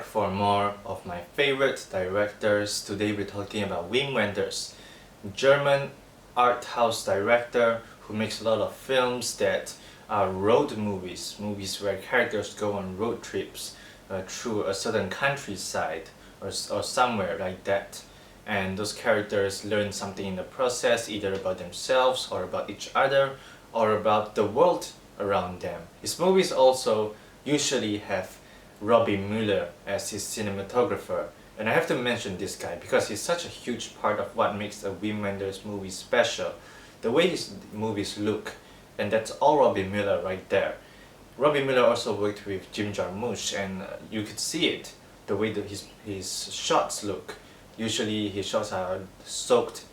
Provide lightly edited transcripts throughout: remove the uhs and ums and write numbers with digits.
for more of my favorite directors. Today we're talking about Wim Wenders, German art house director who makes a lot of films that are road movies, movies where characters go on road trips through a certain countryside or somewhere like that. And those characters learn something in the process, either about themselves or about each other or about the world around them. His movies also usually have Robbie Miller as his cinematographer. And I have to mention this guy because he's such a huge part of what makes a Wim Wenders movie special. The way his movies look, and that's all Robbie Miller right there. Robbie Miller also worked with Jim Jarmusch, and you could see it, the way that his shots look. Usually his shots are soaked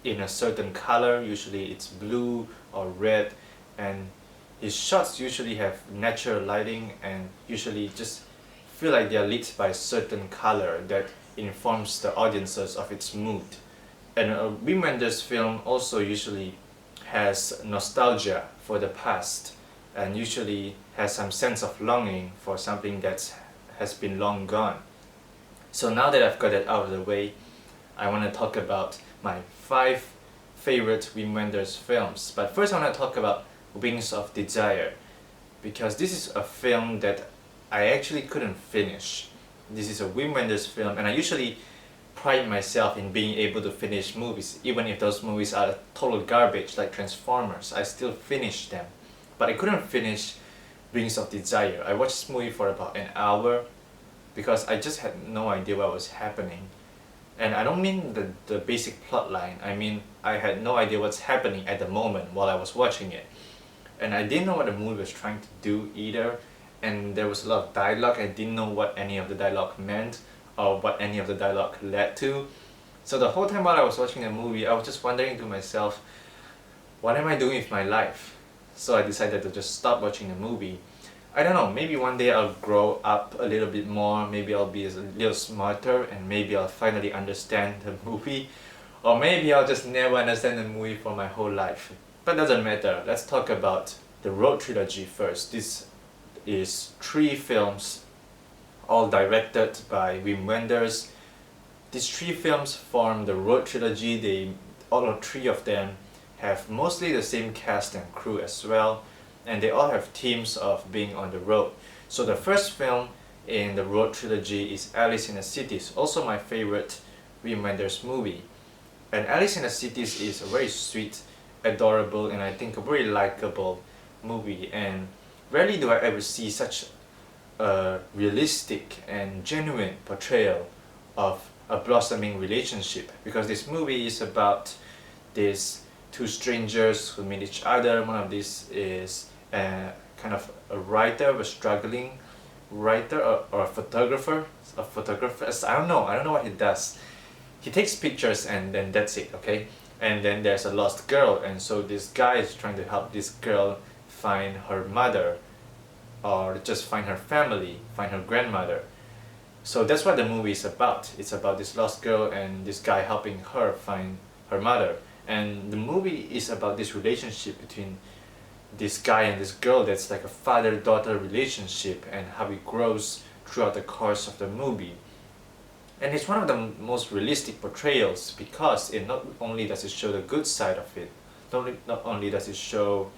in a certain color, usually it's blue or red, and his shots usually have natural lighting and usually just feel like they are lit by a certain color that informs the audiences of its mood. And a Wim Wenders film also usually has nostalgia for the past and usually has some sense of longing for something that has been long gone. So now that I've got that out of the way, I want to talk about my 5 favorite Wim Wenders films. But first I want to talk about Wings of Desire, because this is a film that I actually couldn't finish. This is a Wim Wenders film, and I usually pride myself in being able to finish movies. Even if those movies are total garbage like Transformers, I still finish them. But I couldn't finish Wings of Desire. I watched this movie for about an hour because I just had no idea what was happening. And I don't mean the basic plot line, I mean I had no idea what's happening at the moment while I was watching it. And I didn't know what the movie was trying to do either, and there was a lot of dialogue. I didn't know what any of the dialogue meant or what any of the dialogue led to. So the whole time while I was watching the movie, I was just wondering to myself, what am I doing with my life? So I decided to just stop watching the movie. I don't know, maybe one day I'll grow up a little bit more, maybe I'll be a little smarter, and maybe I'll finally understand the movie. Or maybe I'll just never understand the movie for my whole life. But doesn't matter, let's talk about the Road Trilogy first. This is 3 films, all directed by Wim Wenders. These 3 films form the Road Trilogy. All 3 of them have mostly the same cast and crew as well, and they all have themes of being on the road. So the first film in the Road Trilogy is Alice in the Cities, also my favorite Wim Wenders movie. And Alice in the Cities is a very sweet, adorable, and I think a very likable movie, and rarely do I ever see such a realistic and genuine portrayal of a blossoming relationship, because this movie is about these 2 strangers who meet each other. One of these is kind of a writer, a struggling writer, or a photographer. I don't know what he does. He takes pictures and then that's it, okay? And then there's a lost girl, and so this guy is trying to help this girl find her mother, or just find her family, find her grandmother. So that's what the movie is about. It's about this lost girl and this guy helping her find her mother. And the movie is about this relationship between this guy and this girl that's like a father-daughter relationship, and how it grows throughout the course of the movie. And it's one of the most realistic portrayals, because it not only does it show the good side of it, not only does it show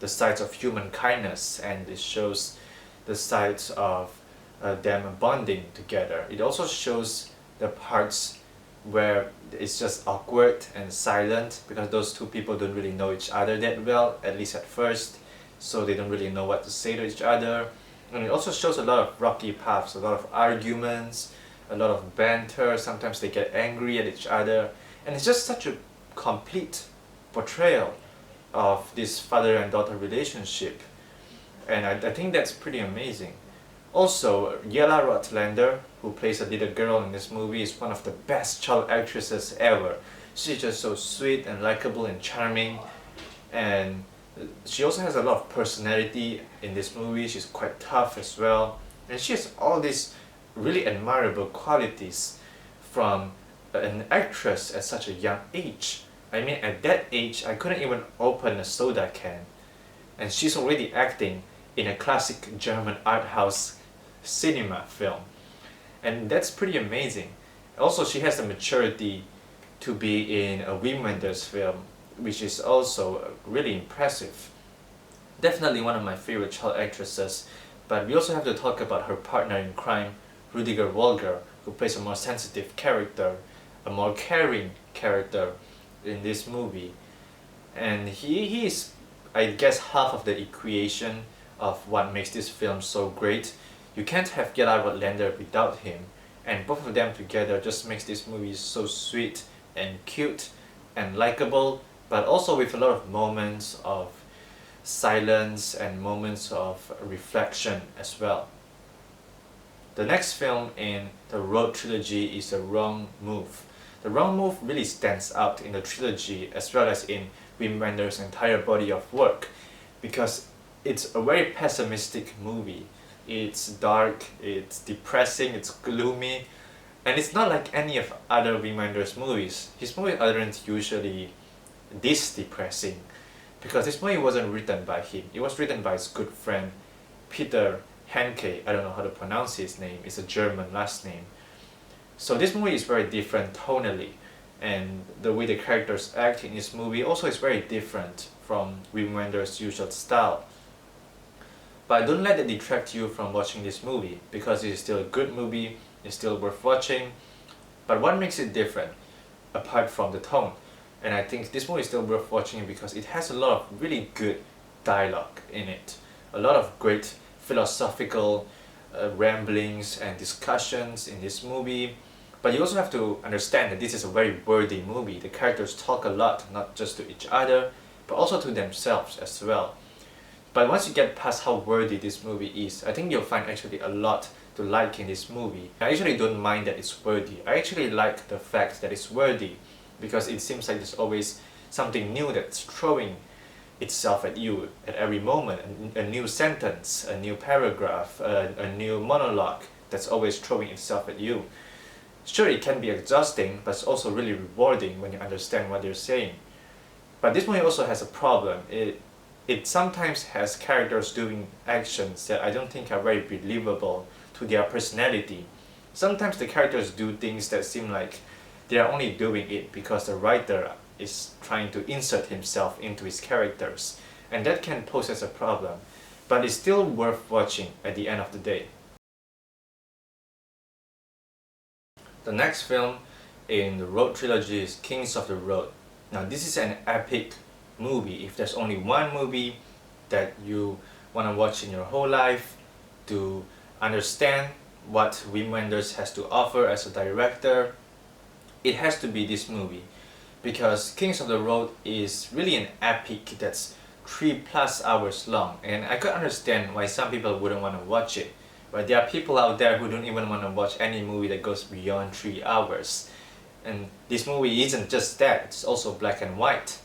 the sides of human kindness, and it shows the sides of them bonding together. It also shows the parts where it's just awkward and silent, because those 2 people don't really know each other that well, at least at first, so they don't really know what to say to each other. And it also shows a lot of rocky paths, a lot of arguments, a lot of banter. Sometimes they get angry at each other, and it's just such a complete portrayal of this father and daughter relationship, and I think that's pretty amazing. Also, Jella Rotlander, who plays a little girl in this movie, is one of the best child actresses ever. She's just so sweet and likable and charming, and she also has a lot of personality in this movie. She's quite tough as well, and she has all these really admirable qualities from an actress at such a young age. I mean, at that age, I couldn't even open a soda can, and she's already acting in a classic German art house cinema film. and that's pretty amazing. Also, she has the maturity to be in a Wim Wenders film, which is also really impressive. Definitely one of my favorite child actresses, but we also have to talk about her partner in crime, Rudiger Wolger, who plays a more sensitive character, a more caring character in this movie. And he is, I guess, half of the equation of what makes this film so great. You can't have Get Out Lander without him, and both of them together just makes this movie so sweet and cute and likable, but also with a lot of moments of silence and moments of reflection as well. The next film in the Road Trilogy is The Wrong Move. The Wrong Move really stands out in the trilogy as well as in Wim Wenders' entire body of work because it's a very pessimistic movie. It's dark, it's depressing, it's gloomy, and it's not like any of other Wim Wenders movies. His movies aren't usually this depressing because this movie wasn't written by him. It was written by his good friend Peter Handke. I don't know how to pronounce his name. It's a German last name. So this movie is very different tonally, and the way the characters act in this movie also is very different from Wim Wenders' usual style. But don't let it detract you from watching this movie because it is still a good movie, it's still worth watching. But what makes it different apart from the tone? And I think this movie is still worth watching because it has a lot of really good dialogue in it. A lot of great philosophical ramblings and discussions in this movie. But you also have to understand that this is a very wordy movie. The characters talk a lot, not just to each other, but also to themselves as well. But once you get past how wordy this movie is, I think you'll find actually a lot to like in this movie. I actually don't mind that it's wordy. I actually like the fact that it's wordy because it seems like there's always something new that's throwing itself at you at every moment. A new sentence, a new paragraph, a new monologue that's always throwing itself at you. Sure, it can be exhausting, but it's also really rewarding when you understand what they're saying. But this movie also has a problem. It sometimes has characters doing actions that I don't think are very believable to their personality. Sometimes the characters do things that seem like they are only doing it because the writer is trying to insert himself into his characters, and that can pose as a problem, but it's still worth watching at the end of the day. The next film in the Road Trilogy is Kings of the Road. Now this is an epic movie. If there's only one movie that you want to watch in your whole life to understand what Wim Wenders has to offer as a director, it has to be this movie. Because Kings of the Road is really an epic that's 3+ hours long, and I could understand why some people wouldn't want to watch it. But there are people out there who don't even want to watch any movie that goes beyond 3 hours. And this movie isn't just that, it's also black and white.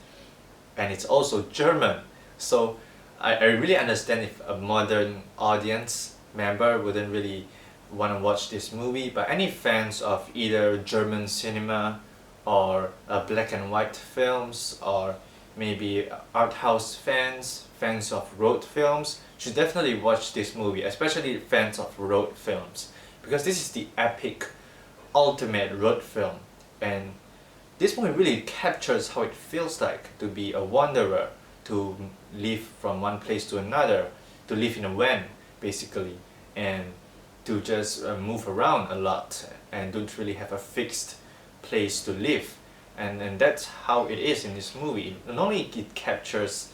And it's also German. So I really understand if a modern audience member wouldn't really want to watch this movie, but any fans of either German cinema or black and white films, or maybe art house fans of road films, should definitely watch this movie, especially fans of road films, because this is the epic, ultimate road film. And this movie really captures how it feels like to be a wanderer, to live from one place to another, to live in a van, basically, and to just move around a lot and don't really have a fixed place to live. And that's how it is in this movie. Not only it captures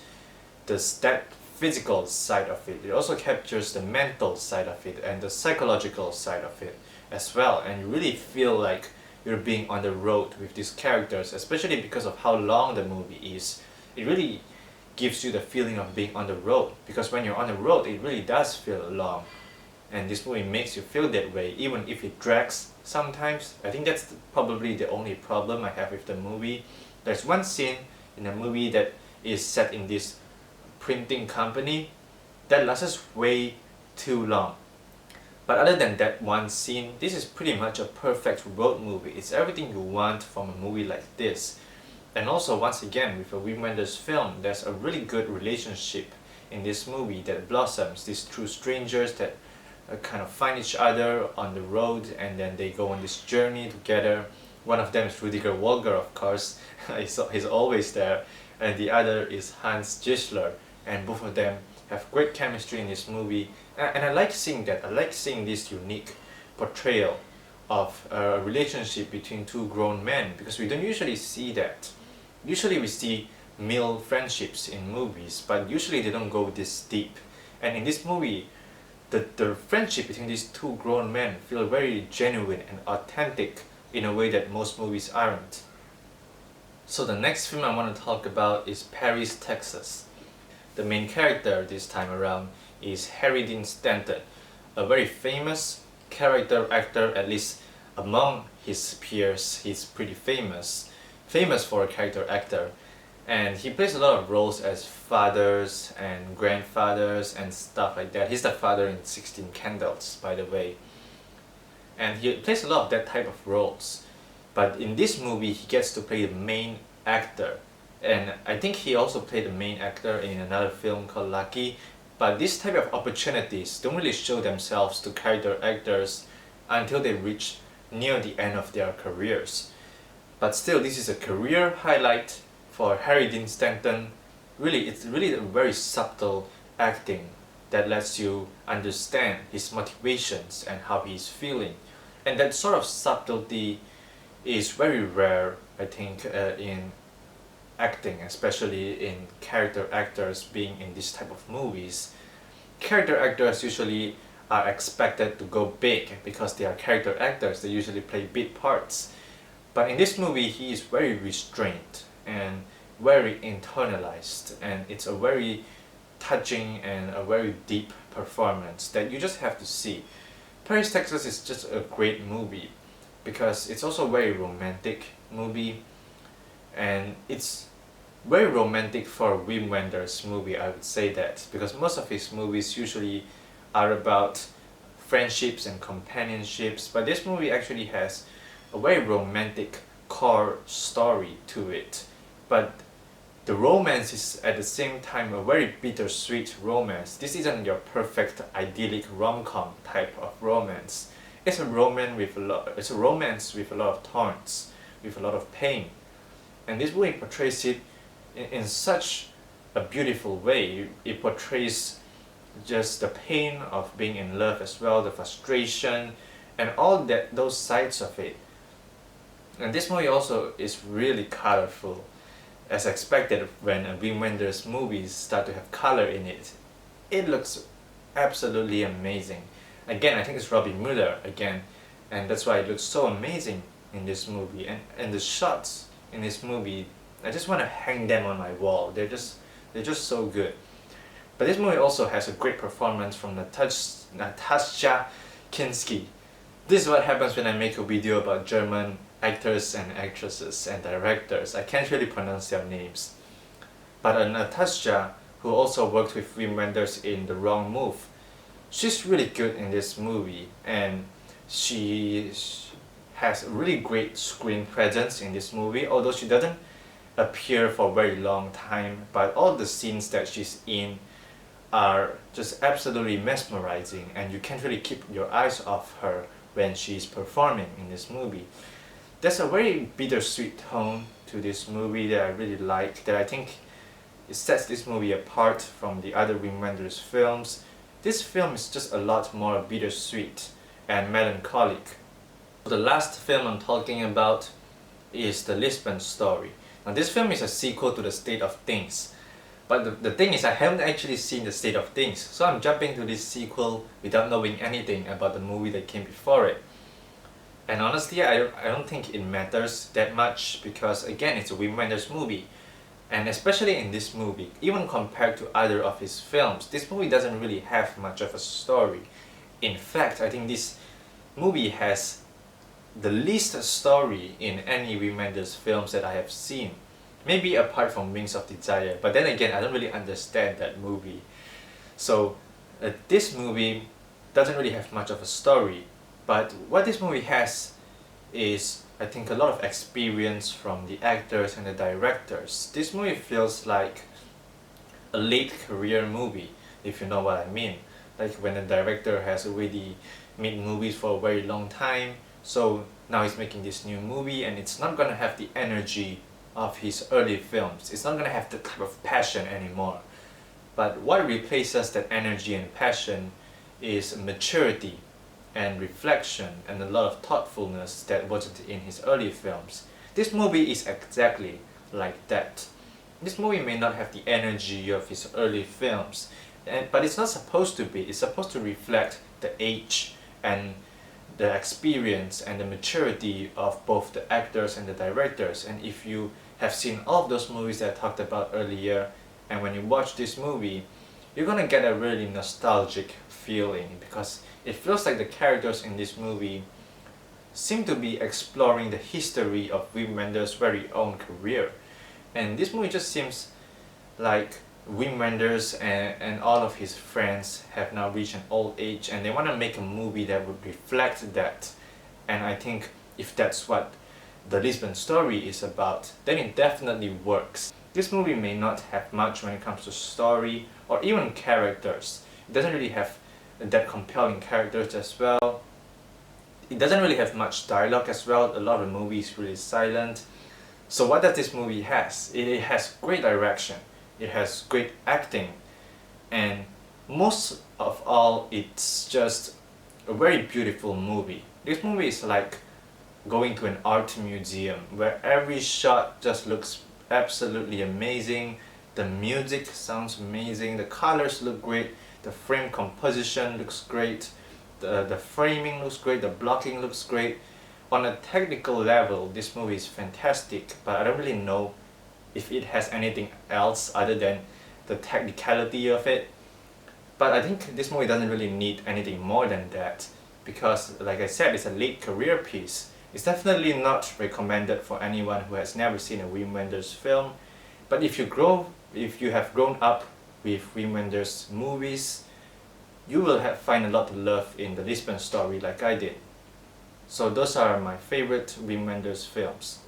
that physical side of it, it also captures the mental side of it and the psychological side of it as well. And you really feel like you're being on the road with these characters, especially because of how long the movie is. It really gives you the feeling of being on the road, because when you're on the road, it really does feel long. And this movie makes you feel that way, even if it drags sometimes. I think that's probably the only problem I have with the movie. There's one scene in the movie that is set in this printing company that lasts way too long. But other than that one scene, this is pretty much a perfect road movie. It's everything you want from a movie like this. And also, once again, with a Wim Wenders film, there's a really good relationship in this movie that blossoms. These two strangers that kind of find each other on the road, and then they go on this journey together. One of them is Rudiger Wolger, of course, he's always there, and the other is Hans Gisler, and both of them have great chemistry in this movie, and I like seeing that. I like seeing this unique portrayal of a relationship between two grown men, because we don't usually see that. Usually we see male friendships in movies, but usually they don't go this deep. And in this movie, the friendship between these two grown men feel very genuine and authentic in a way that most movies aren't. So the next film I want to talk about is Paris, Texas. The main character this time around is Harry Dean Stanton, a very famous character actor. At least among his peers, he's pretty famous for a character actor, and he plays a lot of roles as fathers and grandfathers and stuff like that. He's the father in 16 Candles, by the way, and he plays a lot of that type of roles. But in this movie, he gets to play the main actor, and I think he also played the main actor in another film called Lucky. But this type of opportunities don't really show themselves to character actors until they reach near the end of their careers. But still, this is a career highlight for Harry Dean Stanton. Really, it's really a very subtle acting that lets you understand his motivations and how he's feeling. And that sort of subtlety is very rare, I think, in acting, especially in character actors being in this type of movies. Character actors usually are expected to go big because they are character actors. They usually play big parts. But in this movie, he is very restrained and very internalized, and it's a very touching and a very deep performance that you just have to see. Paris, Texas is just a great movie because it's also a very romantic movie, and it's very romantic for a Wim Wenders movie, I would say that, because most of his movies usually are about friendships and companionships, but this movie actually has a very romantic core story to it. But the romance is at the same time a very bittersweet romance. This isn't your perfect idyllic rom-com type of romance. It's a romance with a lot of thorns, with a lot of pain. And this movie portrays it in such a beautiful way. It portrays just the pain of being in love as well, the frustration, and all those sides of it. And this movie also is really colorful, as expected when Wim Wenders movies start to have color in it. It looks absolutely amazing. Again, I think it's Robbie Miller again, and that's why it looks so amazing in this movie. And the shots in this movie, I just want to hang them on my wall. They're just so good. But this movie also has a great performance from Natasha Kinski. This is what happens when I make a video about German actors and actresses and directors. I can't really pronounce their names. But Natasha, who also worked with Wim Wenders in The Wrong Move, she's really good in this movie, and she has a really great screen presence in this movie, although she doesn't appear for a very long time, but all the scenes that she's in are just absolutely mesmerizing, and you can't really keep your eyes off her when she's performing in this movie. There's a very bittersweet tone to this movie that I really like, that I think it sets this movie apart from the other Wim Wenders films. This film is just a lot more bittersweet and melancholic. The last film I'm talking about is the Lisbon Story. Now this film is a sequel to The State of Things, but the thing is, I haven't actually seen The State of Things, so I'm jumping to this sequel without knowing anything about the movie that came before it. And honestly, I don't think it matters that much, because again, it's a Wim Wenders movie. And especially in this movie, even compared to other of his films, this movie doesn't really have much of a story. In fact, I think this movie has the least story in any Wim Wenders films that I have seen. Maybe apart from Wings of Desire, but then again, I don't really understand that movie. So this movie doesn't really have much of a story. But what this movie has is, I think, a lot of experience from the actors and the directors. This movie feels like a late career movie, if you know what I mean. like when the director has already made movies for a very long time, so now he's making this new movie and it's not gonna have the energy of his early films. It's not gonna have the type of passion anymore. But what replaces that energy and passion is maturity and reflection and a lot of thoughtfulness that wasn't in his early films. This movie is exactly like that. This movie may not have the energy of his early films, but it's not supposed to be. It's supposed to reflect the age and the experience and the maturity of both the actors and the directors. And if you have seen all of those movies that I talked about earlier, and when you watch this movie, you're gonna get a really nostalgic feeling because it feels like the characters in this movie seem to be exploring the history of Wim Wenders' very own career. And this movie just seems like Wim Wenders and all of his friends have now reached an old age and they want to make a movie that would reflect that. And I think if that's what the Lisbon Story is about, then it definitely works. This movie may not have much when it comes to story or even characters. It doesn't really have that compelling characters as well. It doesn't really have much dialogue as well. A lot of the movie is really silent. So what does this movie has? It has great direction. It has great acting, and most of all, it's just a very beautiful movie. This movie is like going to an art museum where every shot just looks absolutely amazing. The music sounds amazing, the colors look great, the frame composition looks great, the framing looks great, the blocking looks great. On a technical level, this movie is fantastic, but I don't really know if it has anything else other than the technicality of it. But I think this movie doesn't really need anything more than that because, like I said, it's a late career piece. It's definitely not recommended for anyone who has never seen a Wim Wenders film. But if you have grown up with Wim Wenders movies, you will find a lot of love in the Lisbon Story like I did. So those are my favorite Wim Wenders films.